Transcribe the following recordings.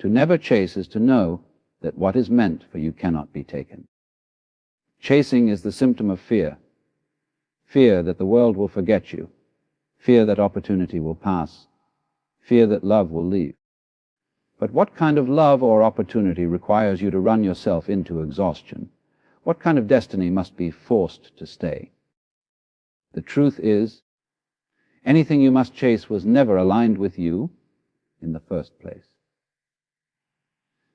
To never chase is to know that what is meant for you cannot be taken. Chasing is the symptom of fear. Fear that the world will forget you. Fear that opportunity will pass. Fear that love will leave. But what kind of love or opportunity requires you to run yourself into exhaustion? What kind of destiny must be forced to stay? The truth is, anything you must chase was never aligned with you in the first place.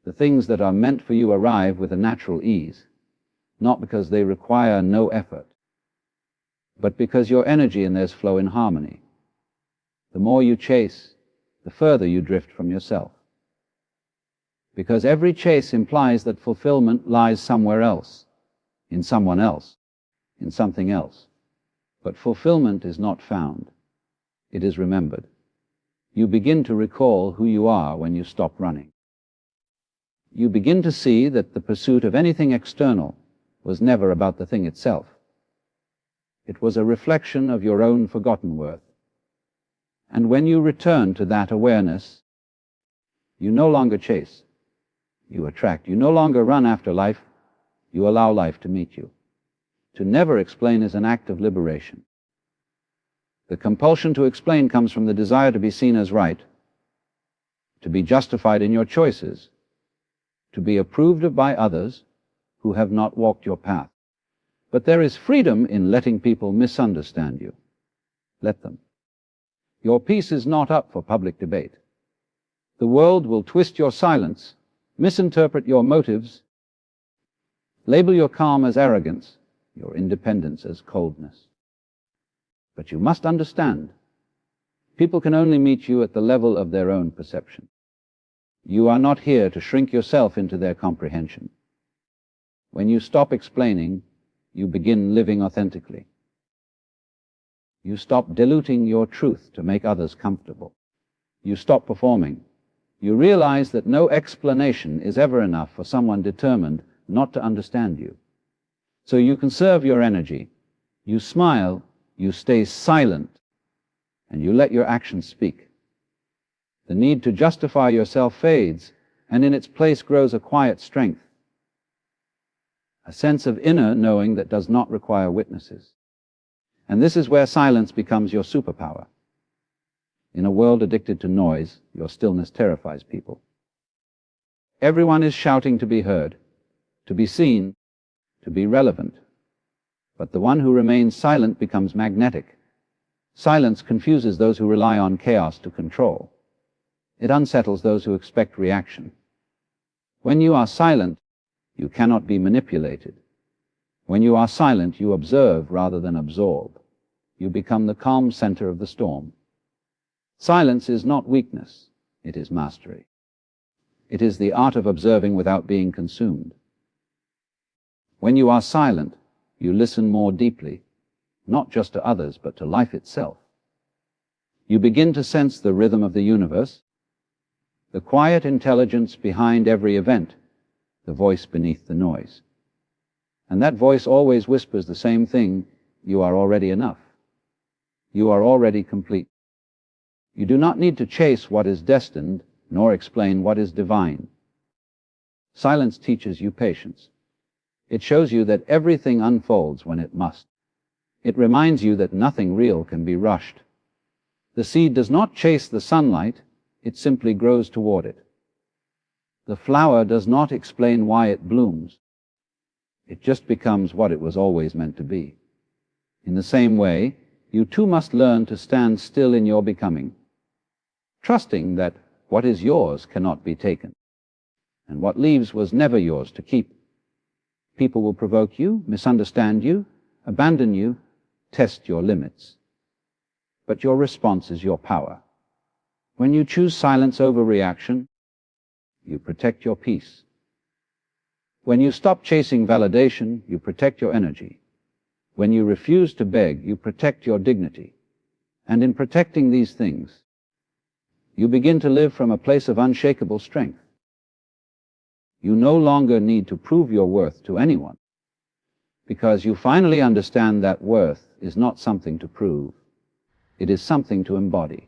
The things that are meant for you arrive with a natural ease, not because they require no effort, but because your energy and theirs flow in harmony. The more you chase, the further you drift from yourself. Because every chase implies that fulfillment lies somewhere else, in someone else, in something else. But fulfillment is not found. It is remembered. You begin to recall who you are when you stop running. You begin to see that the pursuit of anything external was never about the thing itself. It was a reflection of your own forgotten worth. And when you return to that awareness, you no longer chase. You attract. You no longer run after life. You allow life to meet you. To never explain is an act of liberation. The compulsion to explain comes from the desire to be seen as right, to be justified in your choices, to be approved of by others who have not walked your path. But there is freedom in letting people misunderstand you. Let them. Your peace is not up for public debate. The world will twist your silence, misinterpret your motives, label your calm as arrogance, your independence as coldness. But you must understand, people can only meet you at the level of their own perception. You are not here to shrink yourself into their comprehension. When you stop explaining, you begin living authentically. You stop diluting your truth to make others comfortable. You stop performing. You realize that no explanation is ever enough for someone determined not to understand you. So you conserve your energy, you smile, you stay silent, and you let your actions speak. The need to justify yourself fades, and in its place grows a quiet strength, a sense of inner knowing that does not require witnesses. And this is where silence becomes your superpower. In a world addicted to noise, your stillness terrifies people. Everyone is shouting to be heard, to be seen, to be relevant. But the one who remains silent becomes magnetic. Silence confuses those who rely on chaos to control. It unsettles those who expect reaction. When you are silent, you cannot be manipulated. When you are silent, you observe rather than absorb. You become the calm center of the storm. Silence is not weakness, it is mastery. It is the art of observing without being consumed. When you are silent, you listen more deeply, not just to others, but to life itself. You begin to sense the rhythm of the universe, the quiet intelligence behind every event, the voice beneath the noise. And that voice always whispers the same thing: you are already enough. You are already complete. You do not need to chase what is destined, nor explain what is divine. Silence teaches you patience. It shows you that everything unfolds when it must. It reminds you that nothing real can be rushed. The seed does not chase the sunlight, it simply grows toward it. The flower does not explain why it blooms. It just becomes what it was always meant to be. In the same way, you too must learn to stand still in your becoming, trusting that what is yours cannot be taken, and what leaves was never yours to keep. People will provoke you, misunderstand you, abandon you, test your limits. But your response is your power. When you choose silence over reaction, you protect your peace. When you stop chasing validation, you protect your energy. When you refuse to beg, you protect your dignity. And in protecting these things, you begin to live from a place of unshakable strength. You no longer need to prove your worth to anyone, because you finally understand that worth is not something to prove. It is something to embody.